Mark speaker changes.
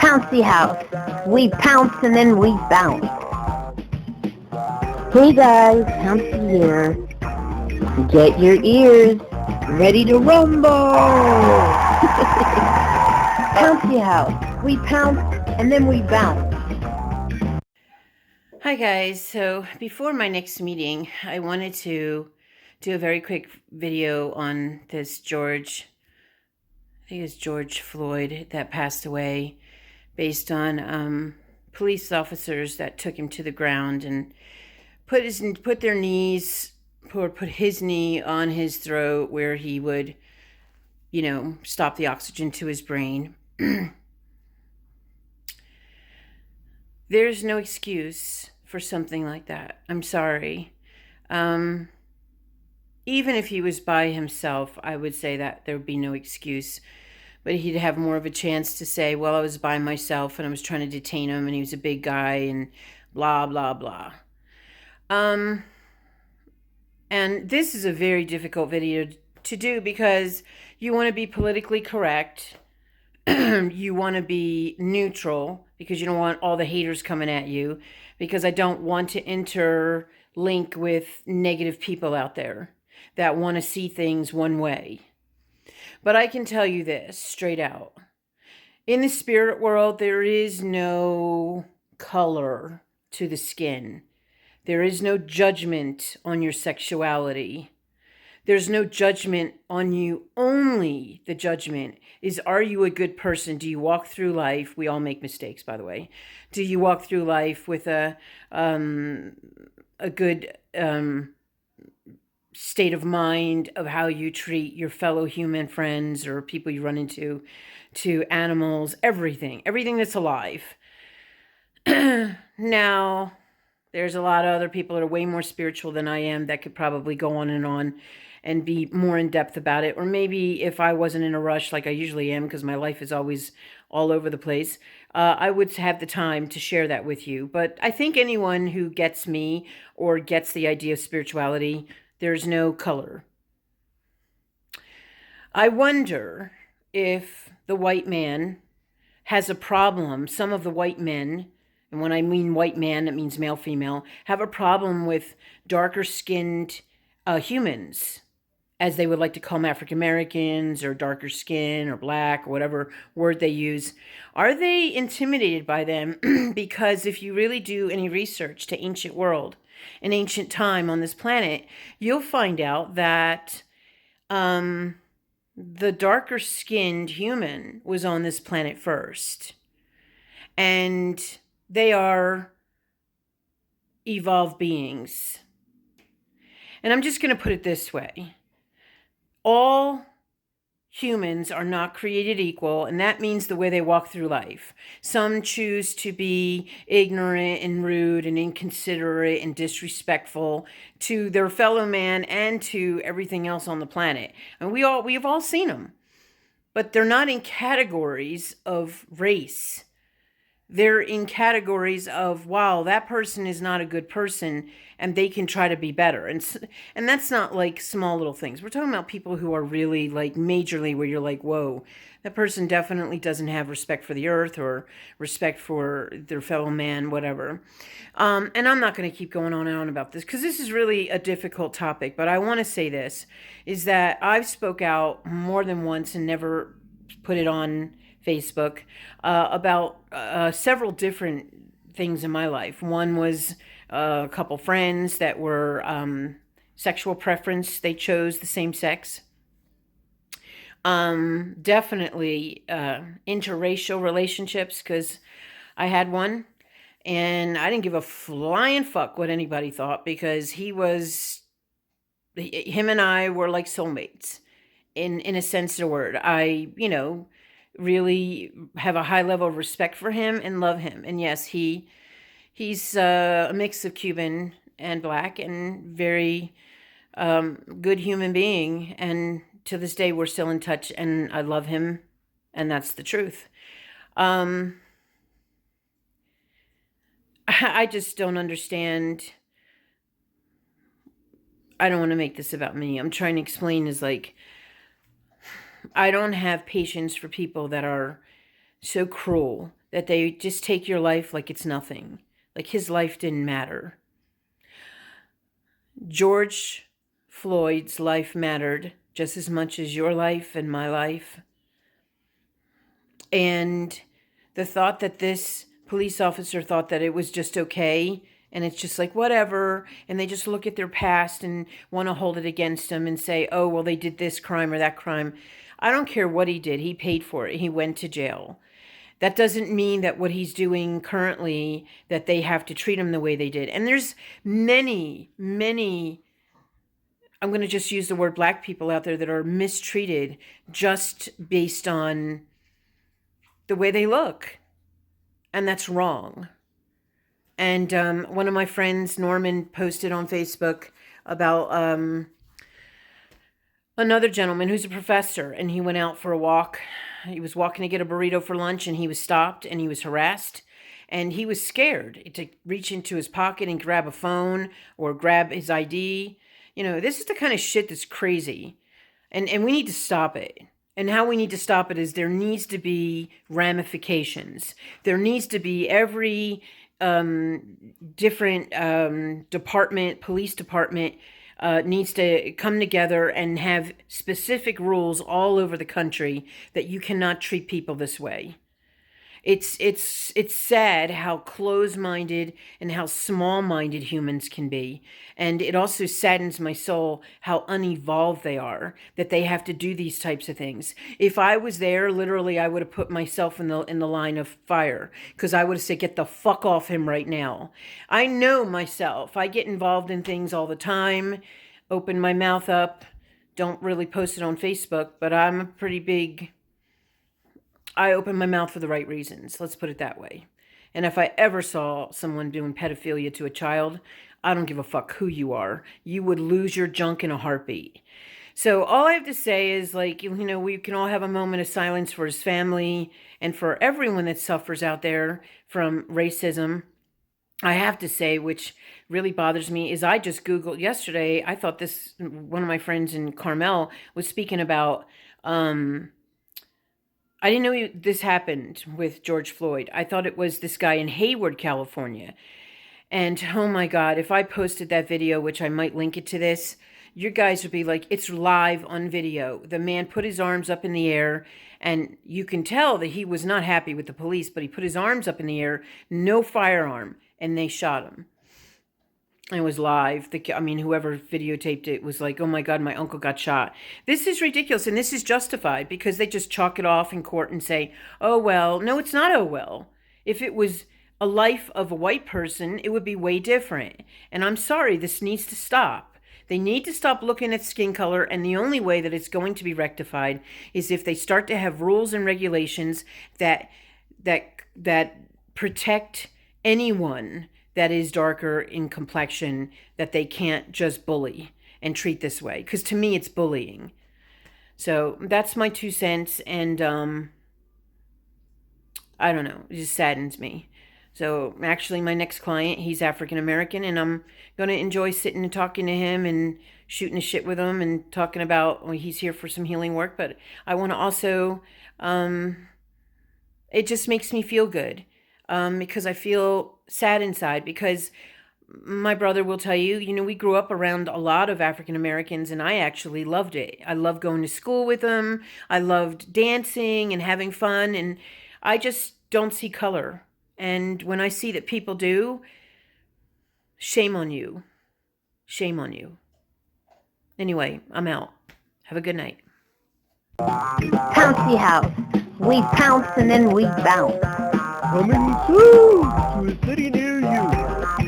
Speaker 1: Pouncy House. We pounce and then we bounce. Hey guys, Pouncy here. Get your ears ready to rumble. Pouncy House. We pounce and then we bounce.
Speaker 2: Hi guys, so before my next meeting, I wanted to do a very quick video on this I think it's George Floyd that passed away based on police officers that took him to the ground and put his knee on his throat where he would, stop the oxygen to his brain. There's no excuse for something like that. I'm sorry. Even if he was by himself, I would say that there would be no excuse. But he'd have more of a chance to say, well, I was by myself and I was trying to detain him and he was a big guy and blah, blah, blah. And this is a very difficult video to do because you want to be politically correct. You want to be neutral because you don't want all the haters coming at you, because I don't want to interlink with negative people out there that want to see things one way. But I can tell you this straight out. In the spirit world, there is no color to the skin. There is no judgment on your sexuality. There's no judgment on you. Only the judgment is, are you a good person? Do you walk through life? We all make mistakes, by the way. Do you walk through life with a good state of mind of how you treat your fellow human friends or people you run into, to animals, everything that's alive? Now, there's a lot of other people that are way more spiritual than I am that could probably go on and be more in depth about it. Or maybe if I wasn't in a rush like I usually am, because my life is always all over the place, I would have the time to share that with you. But I think anyone who gets me or gets the idea of spirituality, there's no color. I wonder if the white man has a problem. Some of the white men, and when I mean white man, it means male, female, have a problem with darker skinned humans, as they would like to call them, African Americans or darker skin or black or whatever word they use. Are they intimidated by them? Because if you really do any research to ancient world and ancient time on this planet, you'll find out that the darker skinned human was on this planet first. And they are evolved beings. And I'm just going to put it this way. All humans are not created equal, and that means the way they walk through life. Some choose to be ignorant and rude and inconsiderate and disrespectful to their fellow man and to everything else on the planet. And we've all seen them. But they're not in categories of race. They're in categories of, wow, that person is not a good person and they can try to be better. And that's not like small little things. We're talking about people who are really like majorly where you're like, whoa, that person definitely doesn't have respect for the earth or respect for their fellow man, whatever. And I'm not going to keep going on and on about this because this is really a difficult topic. But I want to say this, is that I've spoke out more than once and never put it on Facebook about several different things in my life. One was a couple friends that were sexual preference. They chose the same sex. Definitely interracial relationships, because I had one and I didn't give a flying fuck what anybody thought, because him and I were like soulmates in a sense of the word. I, really have a high level of respect for him and love him. And yes, he's a mix of Cuban and black and very good human being. And to this day, we're still in touch and I love him. And that's the truth. I just don't understand. I don't want to make this about me. I'm trying to explain is like, I don't have patience for people that are so cruel that they just take your life like it's nothing. Like his life didn't matter. George Floyd's life mattered just as much as your life and my life. And the thought that this police officer thought that it was just okay, and it's just like whatever, and they just look at their past and want to hold it against them and say, oh, well, they did this crime or that crime. I don't care what he did. He paid for it. He went to jail. That doesn't mean that what he's doing currently, that they have to treat him the way they did. And there's many, I'm going to just use the word black people out there that are mistreated just based on the way they look. And that's wrong. And one of my friends, Norman, posted on Facebook about another gentleman who's a professor, and he went out for a walk. He was walking to get a burrito for lunch, and he was stopped, and he was harassed, and he was scared to reach into his pocket and grab a phone or grab his ID. You know, this is the kind of shit that's crazy, and we need to stop it. And how we need to stop it is there needs to be ramifications. There needs to be every different department, police department, needs to come together and have specific rules all over the country that you cannot treat people this way. It's sad how close-minded and how small-minded humans can be. And it also saddens my soul how unevolved they are, that they have to do these types of things. If I was there, literally, I would have put myself in the line of fire, because I would have said, get the fuck off him right now. I know myself. I get involved in things all the time, open my mouth up, don't really post it on Facebook, but I'm a pretty big... I open my mouth for the right reasons. Let's put it that way. And if I ever saw someone doing pedophilia to a child, I don't give a fuck who you are. You would lose your junk in a heartbeat. So all I have to say is, like, you know, we can all have a moment of silence for his family and for everyone that suffers out there from racism. I have to say, which really bothers me, is I just Googled yesterday. I thought this, one of my friends in Carmel was speaking about, I didn't know this happened with George Floyd. I thought it was this guy in Hayward, California. And oh my God, if I posted that video, which I might link it to this, you guys would be like, it's live on video. The man put his arms up in the air, and you can tell that he was not happy with the police, but he put his arms up in the air, no firearm, and they shot him. It was live. Whoever videotaped it was like, oh my God, my uncle got shot. This is ridiculous, and this is justified because they just chalk it off in court and say, oh well. No, it's not oh well. If it was a life of a white person, it would be way different. And I'm sorry, this needs to stop. They need to stop looking at skin color, and the only way that it's going to be rectified is if they start to have rules and regulations that protect anyone that is darker in complexion, that they can't just bully and treat this way. Because to me, it's bullying. So that's my 2 cents. And I don't know. It just saddens me. So actually, my next client, he's African American. And I'm going to enjoy sitting and talking to him and shooting the shit with him and talking about, well, he's here for some healing work. But I want to also, it just makes me feel good. Because I feel sad inside, because my brother will tell you, you know, we grew up around a lot of African Americans, and I actually loved it. I loved going to school with them. I loved dancing and having fun, and I just don't see color. And when I see that people do, shame on you. Shame on you. Anyway, I'm out. Have a good night.
Speaker 1: Pouncy House. We pounce and then we bounce.
Speaker 3: Coming soon to a city near you.